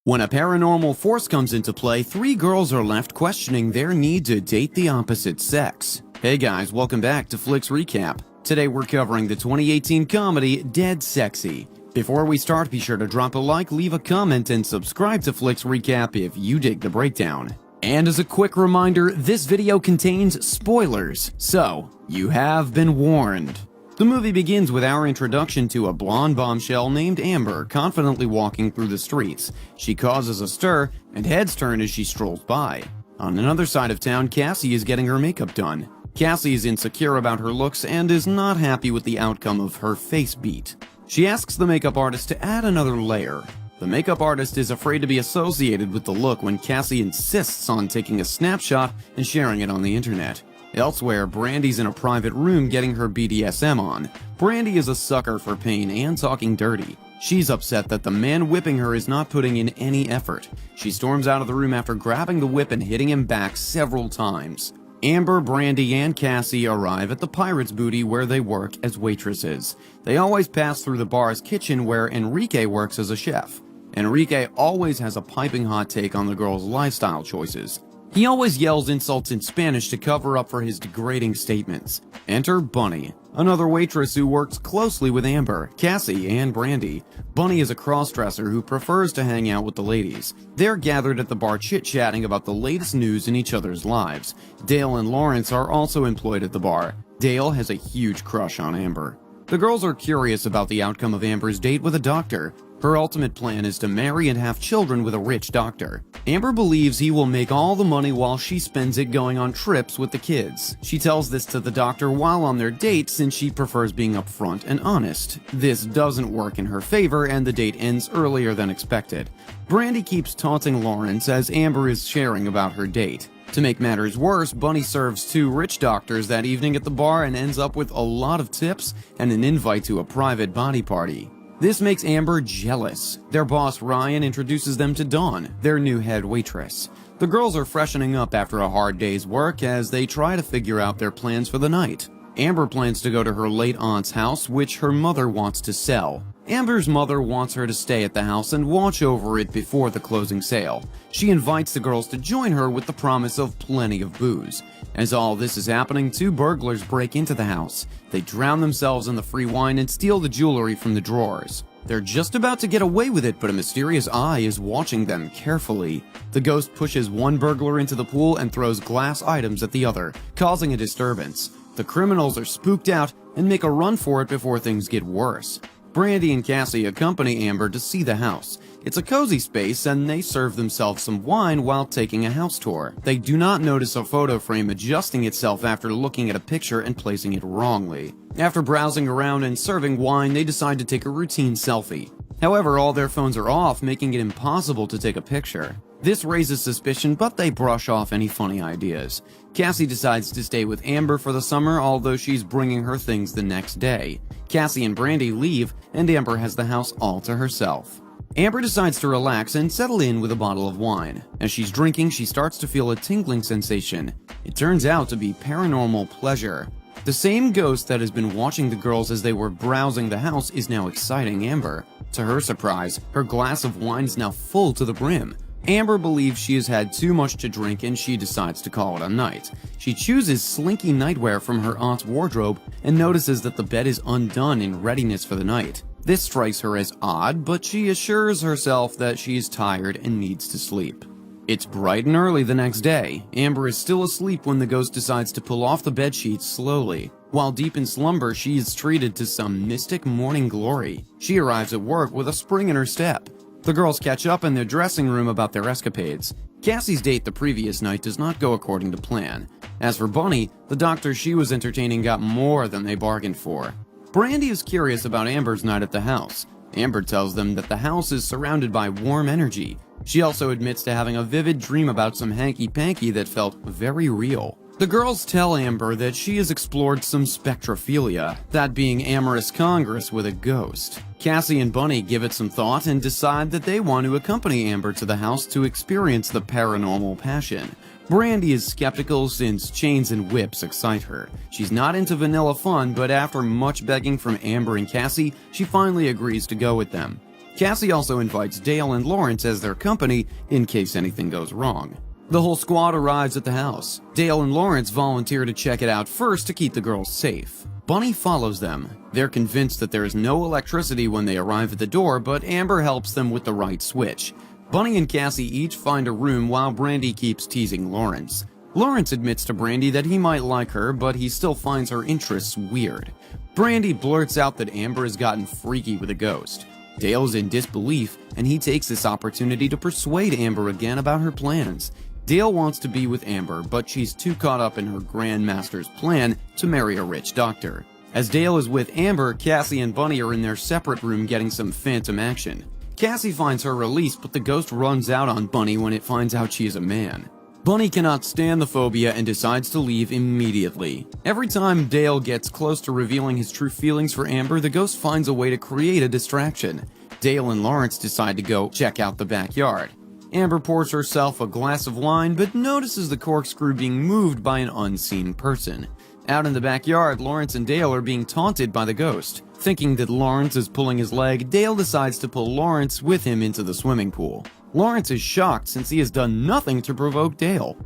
When a paranormal force comes into play, three girls are left questioning their need to date the opposite sex. Hey guys, welcome back to Flicks Recap. Today we're covering the 2018 comedy Dead Sexy. Before we start, be sure to drop a like, leave a comment, and subscribe to Flicks Recap if you dig the breakdown. And as a quick reminder, this video contains spoilers, so you have been warned. The movie begins with our introduction to a blonde bombshell named Amber confidently walking through the streets. She causes a stir, and heads turn as she strolls by. On another side of town, Cassie is getting her makeup done. Cassie is insecure about her looks and is not happy with the outcome of her face beat. She asks the makeup artist to add another layer. The makeup artist is afraid to be associated with the look when Cassie insists on taking a snapshot and sharing it on the internet. Elsewhere, Brandy's in a private room getting her BDSM on. Brandy is a sucker for pain and talking dirty. She's upset that the man whipping her is not putting in any effort. She storms out of the room after grabbing the whip and hitting him back several times. Amber, Brandy, and Cassie arrive at the Pirates' Booty where they work as waitresses. They always pass through the bar's kitchen where Enrique works as a chef. Enrique always has a piping hot take on the girls' lifestyle choices. He always yells insults in Spanish to cover up for his degrading statements. Enter Bunny, another waitress who works closely with Amber, Cassie, and Brandy. Bunny is a cross-dresser who prefers to hang out with the ladies. They're gathered at the bar chit-chatting about the latest news in each other's lives. Dale and Lawrence are also employed at the bar. Dale has a huge crush on Amber. The girls are curious about the outcome of Amber's date with a doctor. Her ultimate plan is to marry and have children with a rich doctor. Amber believes he will make all the money while she spends it going on trips with the kids. She tells this to the doctor while on their date since she prefers being upfront and honest. This doesn't work in her favor and the date ends earlier than expected. Brandy keeps taunting Lawrence as Amber is sharing about her date. To make matters worse, Bunny serves two rich doctors that evening at the bar and ends up with a lot of tips and an invite to a private body party. This makes Amber jealous. Their boss Ryan introduces them to Dawn, their new head waitress. The girls are freshening up after a hard day's work as they try to figure out their plans for the night. Amber plans to go to her late aunt's house, which her mother wants to sell. Amber's mother wants her to stay at the house and watch over it before the closing sale. She invites the girls to join her with the promise of plenty of booze. As all this is happening, two burglars break into the house. They drown themselves in the free wine and steal the jewelry from the drawers. They're just about to get away with it, but a mysterious eye is watching them carefully. The ghost pushes one burglar into the pool and throws glass items at the other, causing a disturbance. The criminals are spooked out and make a run for it before things get worse. Brandy and Cassie accompany Amber to see the house. It's a cozy space and they serve themselves some wine while taking a house tour. They do not notice a photo frame adjusting itself after looking at a picture and placing it wrongly. After browsing around and serving wine, they decide to take a routine selfie. However, all their phones are off, making it impossible to take a picture. This raises suspicion, but they brush off any funny ideas. Cassie decides to stay with Amber for the summer, although she's bringing her things the next day. Cassie and Brandy leave, and Amber has the house all to herself. Amber decides to relax and settle in with a bottle of wine. As she's drinking, she starts to feel a tingling sensation. It turns out to be paranormal pleasure. The same ghost that has been watching the girls as they were browsing the house is now exciting Amber. To her surprise, her glass of wine is now full to the brim. Amber believes she has had too much to drink and she decides to call it a night. She chooses slinky nightwear from her aunt's wardrobe and notices that the bed is undone in readiness for the night. This strikes her as odd, but she assures herself that she is tired and needs to sleep. It's bright and early the next day. Amber is still asleep when the ghost decides to pull off the bedsheets slowly. While deep in slumber, she is treated to some mystic morning glory. She arrives at work with a spring in her step. The girls catch up in their dressing room about their escapades. Cassie's date the previous night does not go according to plan. As for Bunny, the doctor she was entertaining got more than they bargained for. Brandy is curious about Amber's night at the house. Amber tells them that the house is surrounded by warm energy. She also admits to having a vivid dream about some hanky-panky that felt very real. The girls tell Amber that she has explored some spectrophilia, that being amorous congress with a ghost. Cassie and Bunny give it some thought and decide that they want to accompany Amber to the house to experience the paranormal passion. Brandy is skeptical since chains and whips excite her. She's not into vanilla fun, but after much begging from Amber and Cassie, she finally agrees to go with them. Cassie also invites Dale and Lawrence as their company in case anything goes wrong. The whole squad arrives at the house. Dale and Lawrence volunteer to check it out first to keep the girls safe. Bunny follows them. They're convinced that there is no electricity when they arrive at the door, but Amber helps them with the right switch. Bunny and Cassie each find a room while Brandy keeps teasing Lawrence. Lawrence admits to Brandy that he might like her, but he still finds her interests weird. Brandy blurts out that Amber has gotten freaky with a ghost. Dale's in disbelief, and he takes this opportunity to persuade Amber again about her plans. Dale wants to be with Amber, but she's too caught up in her Grandmaster's plan to marry a rich doctor. As Dale is with Amber, Cassie and Bunny are in their separate room getting some phantom action. Cassie finds her release, but the ghost runs out on Bunny when it finds out she is a man. Bunny cannot stand the phobia and decides to leave immediately. Every time Dale gets close to revealing his true feelings for Amber, the ghost finds a way to create a distraction. Dale and Lawrence decide to go check out the backyard. Amber pours herself a glass of wine, but notices the corkscrew being moved by an unseen person. Out in the backyard, Lawrence and Dale are being taunted by the ghost. Thinking that Lawrence is pulling his leg, Dale decides to pull Lawrence with him into the swimming pool. Lawrence is shocked since he has done nothing to provoke Dale.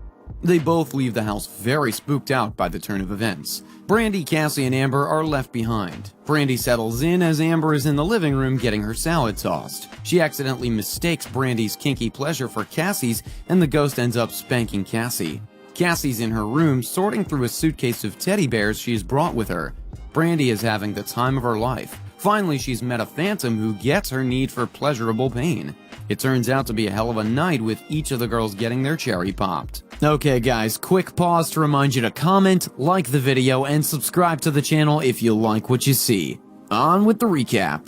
They both leave the house very spooked out by the turn of events. Brandy, Cassie, and Amber are left behind. Brandy settles in as Amber is in the living room getting her salad tossed. She accidentally mistakes Brandy's kinky pleasure for Cassie's, and the ghost ends up spanking Cassie. Cassie's in her room sorting through a suitcase of teddy bears she's brought with her. Brandy is having the time of her life. Finally, she's met a phantom who gets her need for pleasurable pain. It turns out to be a hell of a night with each of the girls getting their cherry popped. Okay guys, quick pause to remind you to comment, like the video, and subscribe to the channel if you like what you see. On with the recap.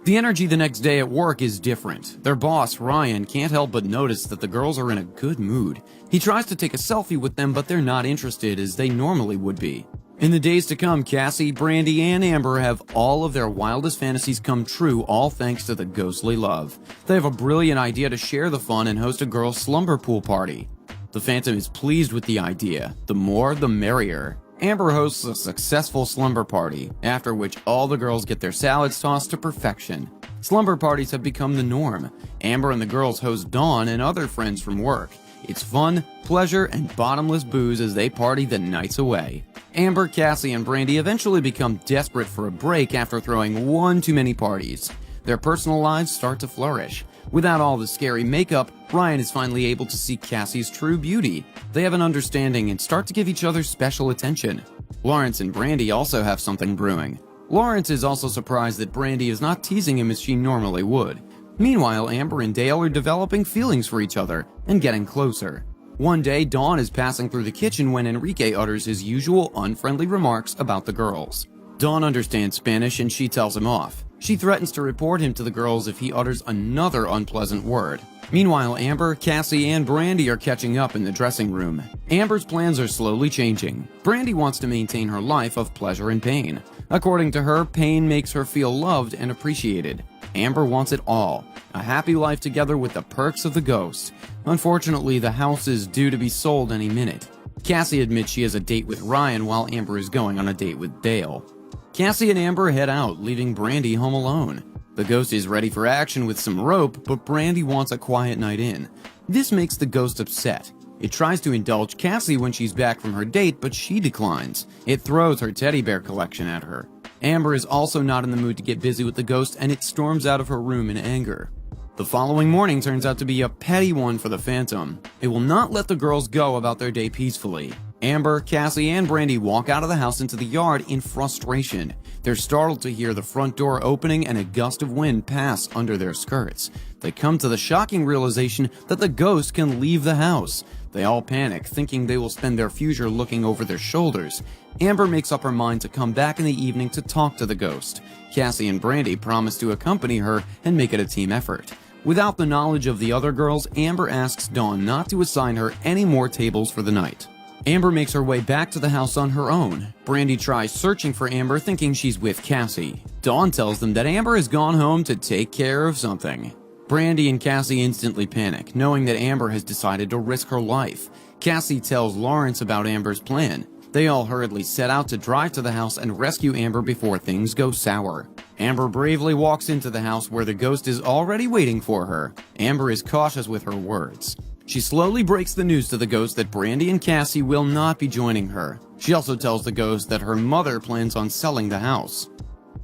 The energy the next day at work is different. Their boss, Ryan, can't help but notice that the girls are in a good mood. He tries to take a selfie with them, but they're not interested as they normally would be. In the days to come, Cassie, Brandy, and Amber have all of their wildest fantasies come true, all thanks to the ghostly love. They have a brilliant idea to share the fun and host a girls' slumber pool party. The Phantom is pleased with the idea. The more, the merrier. Amber hosts a successful slumber party, after which all the girls get their salads tossed to perfection. Slumber parties have become the norm. Amber and the girls host Dawn and other friends from work. It's fun, pleasure, and bottomless booze as they party the nights away. Amber, Cassie, and Brandy eventually become desperate for a break after throwing one too many parties. Their personal lives start to flourish. Without all the scary makeup, Ryan is finally able to see Cassie's true beauty. They have an understanding and start to give each other special attention. Lawrence and Brandy also have something brewing. Lawrence is also surprised that Brandy is not teasing him as she normally would. Meanwhile, Amber and Dale are developing feelings for each other and getting closer. One day, Dawn is passing through the kitchen when Enrique utters his usual unfriendly remarks about the girls. Dawn understands Spanish and she tells him off. She threatens to report him to the girls if he utters another unpleasant word. Meanwhile, Amber, Cassie, and Brandy are catching up in the dressing room. Amber's plans are slowly changing. Brandy wants to maintain her life of pleasure and pain. According to her, pain makes her feel loved and appreciated. Amber wants it all, a happy life together with the perks of the ghost. Unfortunately, the house is due to be sold any minute. Cassie admits she has a date with Ryan while Amber is going on a date with Dale. Cassie and Amber head out, leaving Brandy home alone. The ghost is ready for action with some rope, but Brandy wants a quiet night in. This makes the ghost upset. It tries to indulge Cassie when she's back from her date, but she declines. It throws her teddy bear collection at her. Amber is also not in the mood to get busy with the ghost, and it storms out of her room in anger. The following morning turns out to be a petty one for the Phantom. It will not let the girls go about their day peacefully. Amber, Cassie, and Brandy walk out of the house into the yard in frustration. They're startled to hear the front door opening and a gust of wind pass under their skirts. They come to the shocking realization that the ghost can leave the house. They all panic, thinking they will spend their future looking over their shoulders. Amber makes up her mind to come back in the evening to talk to the ghost. Cassie and Brandy promise to accompany her and make it a team effort. Without the knowledge of the other girls, Amber asks Dawn not to assign her any more tables for the night. Amber makes her way back to the house on her own. Brandy tries searching for Amber, thinking she's with Cassie. Dawn tells them that Amber has gone home to take care of something. Brandy and Cassie instantly panic, knowing that Amber has decided to risk her life. Cassie tells Lawrence about Amber's plan. They all hurriedly set out to drive to the house and rescue Amber before things go sour. Amber bravely walks into the house where the ghost is already waiting for her. Amber is cautious with her words. She slowly breaks the news to the ghost that Brandy and Cassie will not be joining her. She also tells the ghost that her mother plans on selling the house.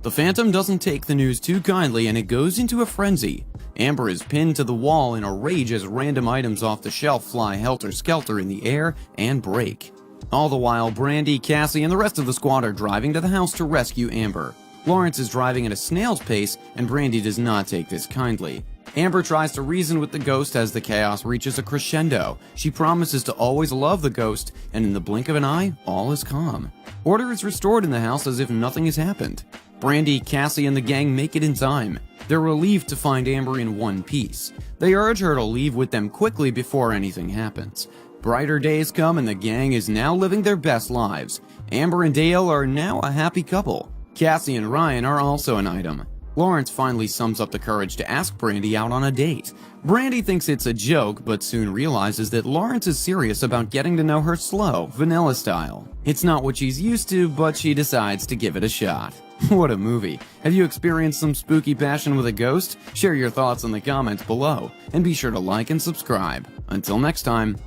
The Phantom doesn't take the news too kindly and it goes into a frenzy. Amber is pinned to the wall in a rage as random items off the shelf fly helter-skelter in the air and break. All the while, Brandy, Cassie, and the rest of the squad are driving to the house to rescue Amber. Lawrence is driving at a snail's pace, and Brandy does not take this kindly. Amber tries to reason with the ghost as the chaos reaches a crescendo. She promises to always love the ghost, and in the blink of an eye, all is calm. Order is restored in the house as if nothing has happened. Brandy, Cassie, and the gang make it in time. They're relieved to find Amber in one piece. They urge her to leave with them quickly before anything happens. Brighter days come and the gang is now living their best lives. Amber and Dale are now a happy couple. Cassie and Ryan are also an item. Lawrence finally sums up the courage to ask Brandy out on a date. Brandy thinks it's a joke, but soon realizes that Lawrence is serious about getting to know her slow, vanilla style. It's not what she's used to, but she decides to give it a shot. What a movie. Have you experienced some spooky passion with a ghost? Share your thoughts in the comments below, and be sure to like and subscribe. Until next time.